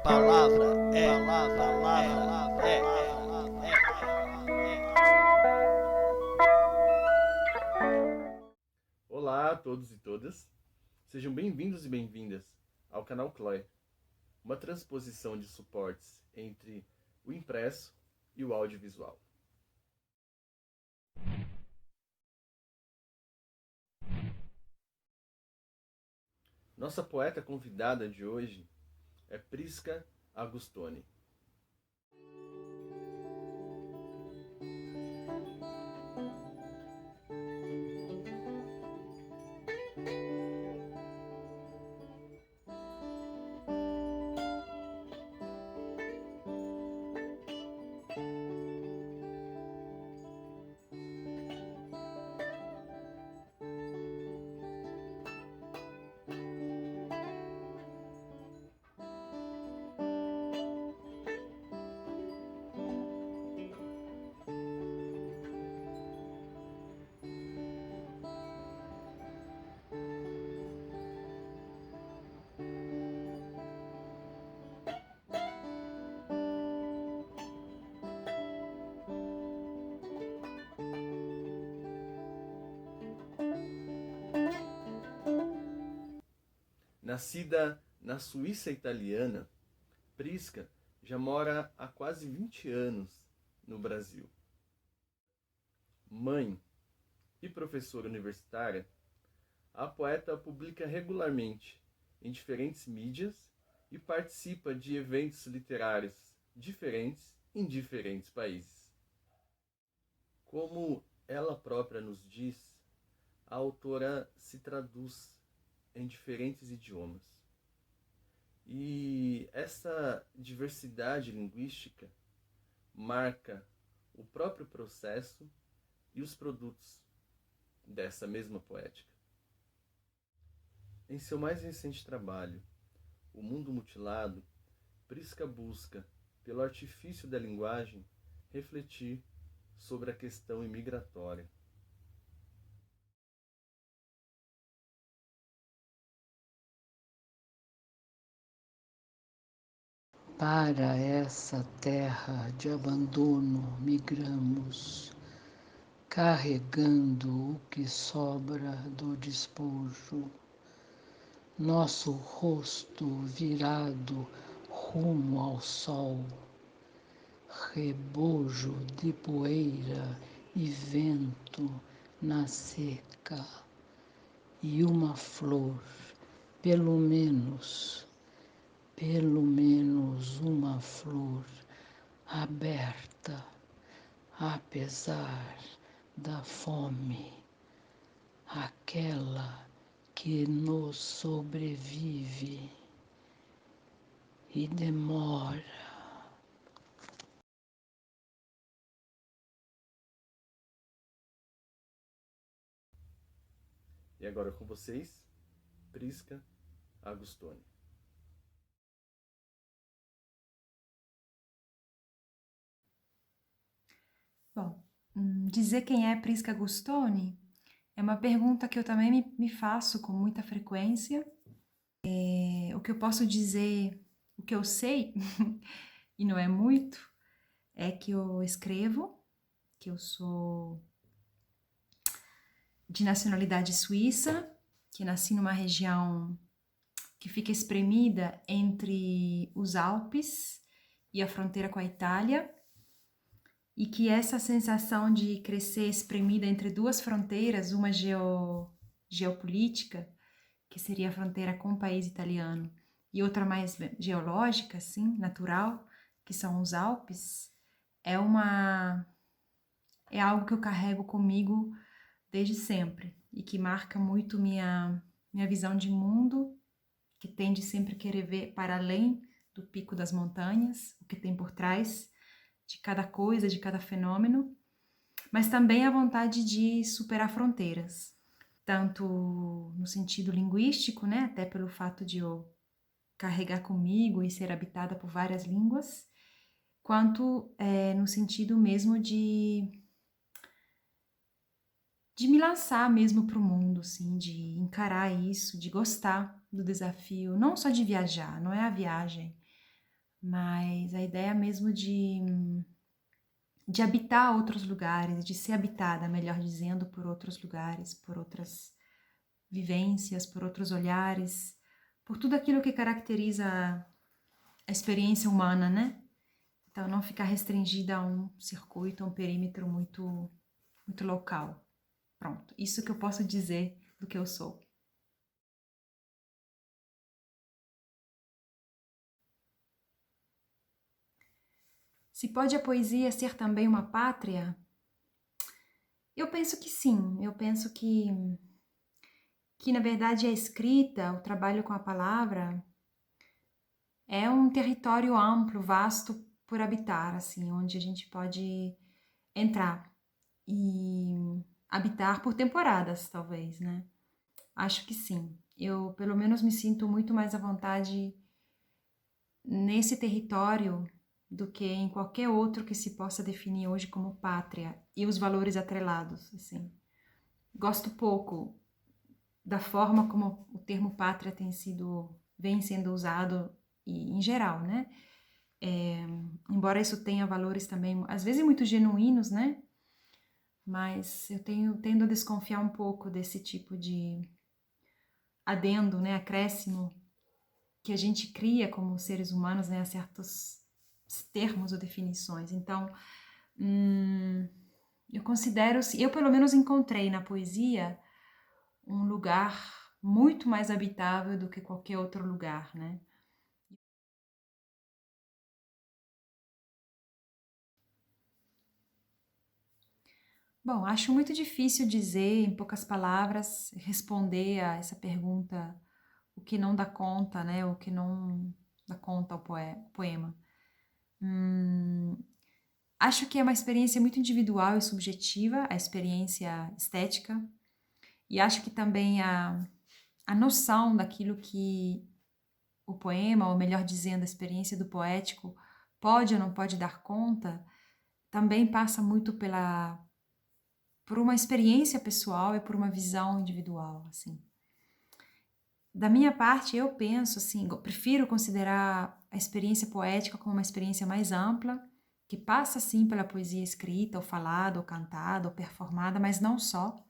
Palavra é. Olá a todos e todas, sejam bem-vindos e bem-vindas ao canal CLOE, uma transposição de suportes entre o impresso e o audiovisual. Nossa poeta convidada de hoje é Prisca Agustoni. Nascida na Suíça italiana, Prisca já mora há quase 20 anos no Brasil. Mãe e professora universitária, a poeta publica regularmente em diferentes mídias e participa de eventos literários diferentes em diferentes países. Como ela própria nos diz, a autora se traduz em diferentes idiomas. E essa diversidade linguística marca o próprio processo e os produtos dessa mesma poética. Em seu mais recente trabalho, O Mundo Mutilado, Prisca busca, pelo artifício da linguagem, refletir sobre a questão imigratória. Para essa terra de abandono migramos, carregando o que sobra do despojo, nosso rosto virado rumo ao sol, rebojo de poeira e vento na seca, e uma flor, pelo menos uma flor aberta, apesar da fome, aquela que nos sobrevive e demora. E agora com vocês, Prisca Agustoni. Bom, dizer quem é Prisca Agustoni é uma pergunta que eu também me faço com muita frequência. O que eu posso dizer, o que eu sei, e não é muito, é que eu escrevo, que eu sou de nacionalidade suíça, que nasci numa região que fica espremida entre os Alpes e a fronteira com a Itália, e que essa sensação de crescer espremida entre duas fronteiras, uma geopolítica, que seria a fronteira com o país italiano, e outra mais geológica, assim, natural, que são os Alpes, é algo que eu carrego comigo desde sempre e que marca muito minha visão de mundo, que tende sempre a querer ver para além do pico das montanhas, o que tem por trás de cada coisa, de cada fenômeno, mas também a vontade de superar fronteiras, tanto no sentido linguístico, né, até pelo fato de eu carregar comigo e ser habitada por várias línguas, quanto no sentido mesmo de me lançar mesmo para o mundo, assim, de encarar isso, de gostar do desafio, não só de viajar, não é a viagem, mas a ideia mesmo de habitar outros lugares, de ser habitada, melhor dizendo, por outros lugares, por outras vivências, por outros olhares, por tudo aquilo que caracteriza a experiência humana, né? Então, não ficar restringida a um circuito, a um perímetro muito, muito local. Pronto, isso que eu posso dizer do que eu sou. Se pode a poesia ser também uma pátria? Eu penso que sim, eu penso que na verdade a escrita, o trabalho com a palavra, é um território amplo, vasto por habitar, assim, onde a gente pode entrar e habitar por temporadas, talvez, né? Acho que sim. Eu, pelo menos, me sinto muito mais à vontade nesse território do que em qualquer outro que se possa definir hoje como pátria e os valores atrelados, assim. Gosto pouco da forma como o termo pátria vem sendo usado e em geral, né? Embora isso tenha valores também, às vezes muito genuínos, né? Mas eu tendo a desconfiar um pouco desse tipo de adendo, né? Acréscimo que a gente cria como seres humanos, né? A certos termos ou definições. Então, eu pelo menos encontrei na poesia um lugar muito mais habitável do que qualquer outro lugar, né? Bom, acho muito difícil dizer, em poucas palavras, responder a essa pergunta, o que não dá conta, né? O que não dá conta ao poema. Acho que é uma experiência muito individual e subjetiva, a experiência estética, e acho que também a noção daquilo que o poema, ou melhor dizendo, a experiência do poético, pode ou não pode dar conta, também passa muito por uma experiência pessoal e por uma visão individual, assim. Da minha parte, eu penso assim, eu prefiro considerar a experiência poética como uma experiência mais ampla, que passa sim pela poesia escrita, ou falada, ou cantada, ou performada, mas não só.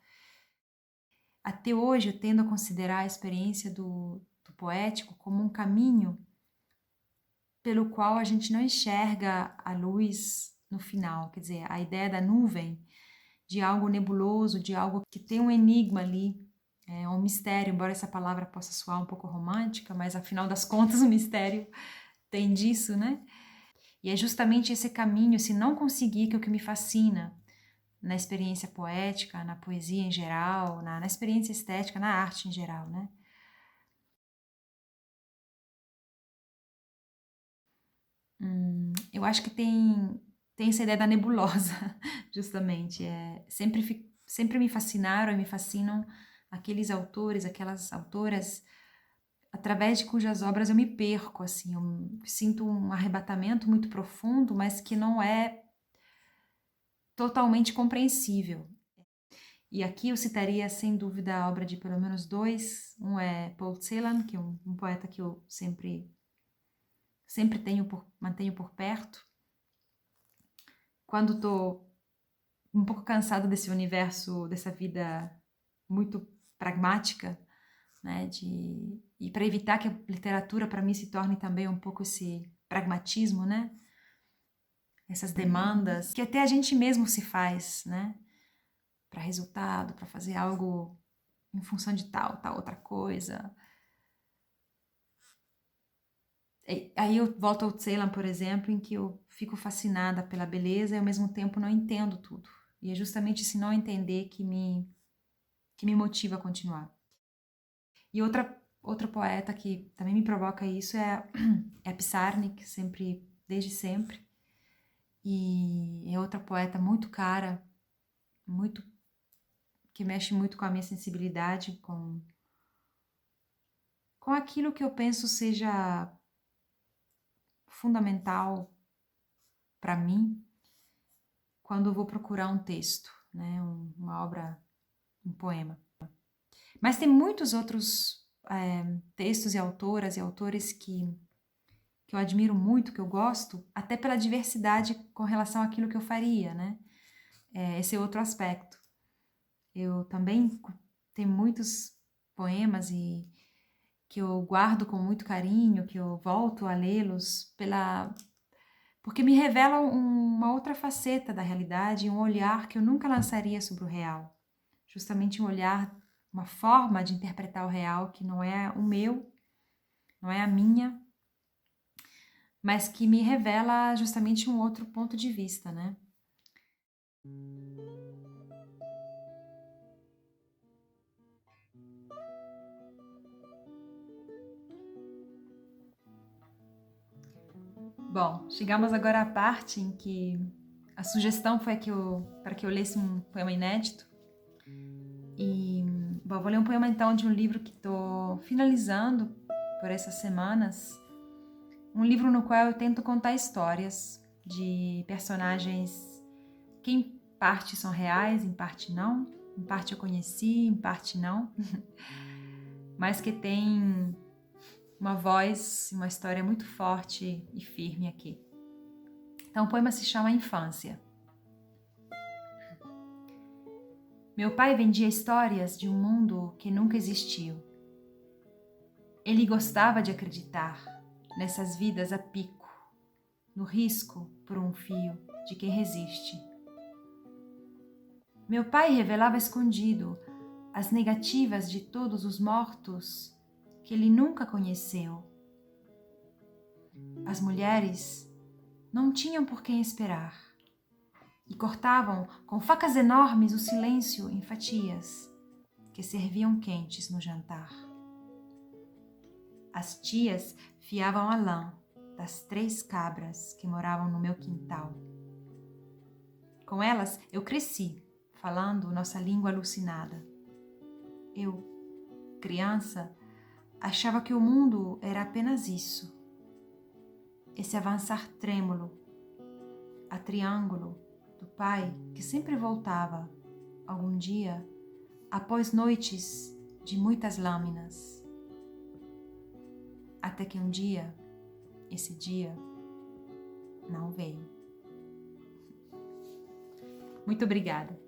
Até hoje eu tendo a considerar a experiência do poético como um caminho pelo qual a gente não enxerga a luz no final, quer dizer, a ideia da nuvem, de algo nebuloso, de algo que tem um enigma ali, é um mistério, embora essa palavra possa soar um pouco romântica, mas afinal das contas o mistério tem disso, né? E é justamente esse caminho, se não conseguir, que é o que me fascina na experiência poética, na poesia em geral, na experiência estética, na arte em geral, né? Eu acho que tem essa ideia da nebulosa, justamente. Sempre me fascinaram e me fascinam aqueles autores, aquelas autoras, através de cujas obras eu me perco, assim, eu sinto um arrebatamento muito profundo, mas que não é totalmente compreensível. E aqui eu citaria, sem dúvida, a obra de pelo menos dois. Um é Paul Celan, que é um poeta que eu sempre mantenho por perto. Quando estou um pouco cansada desse universo, dessa vida muito pragmática, né, e para evitar que a literatura para mim se torne também um pouco esse pragmatismo, né, essas demandas que até a gente mesmo se faz, né, para resultado, para fazer algo em função de tal outra coisa. Aí eu volto ao Celan, por exemplo, em que eu fico fascinada pela beleza e ao mesmo tempo não entendo tudo. E é justamente esse não entender que me motiva a continuar. E outra poeta que também me provoca isso é a Pizarnik, desde sempre. E é outra poeta muito cara, muito que mexe muito com a minha sensibilidade, com aquilo que eu penso seja fundamental para mim quando eu vou procurar um texto, né, uma obra, um poema. Mas tem muitos outros textos e autoras e autores que que eu admiro muito, que eu gosto, até pela diversidade com relação àquilo que eu faria, né? Esse é outro aspecto. Eu também tenho muitos poemas e que eu guardo com muito carinho, que eu volto a lê-los porque me revelam uma outra faceta da realidade, um olhar que eu nunca lançaria sobre o real. Justamente um olhar, uma forma de interpretar o real que não é o meu, não é a minha, mas que me revela justamente um outro ponto de vista, né? Bom, chegamos agora à parte em que a sugestão foi para que eu lesse um poema inédito. E, bom, vou ler um poema então de um livro que estou finalizando por essas semanas. Um livro no qual eu tento contar histórias de personagens que em parte são reais, em parte não. Em parte eu conheci, em parte não. Mas que tem uma voz, uma história muito forte e firme aqui. Então o poema se chama Infância. Meu pai vendia histórias de um mundo que nunca existiu. Ele gostava de acreditar nessas vidas a pico, no risco por um fio de quem resiste. Meu pai revelava escondido as negativas de todos os mortos que ele nunca conheceu. As mulheres não tinham por quem esperar e cortavam com facas enormes o silêncio em fatias que serviam quentes no jantar. As tias fiavam a lã das 3 cabras que moravam no meu quintal. Com elas eu cresci, falando nossa língua alucinada. Eu, criança, achava que o mundo era apenas isso. Esse avançar trêmulo, a triângulo do pai que sempre voltava, algum dia, após noites de muitas lâminas. Até que um dia, esse dia, não veio. Muito obrigada.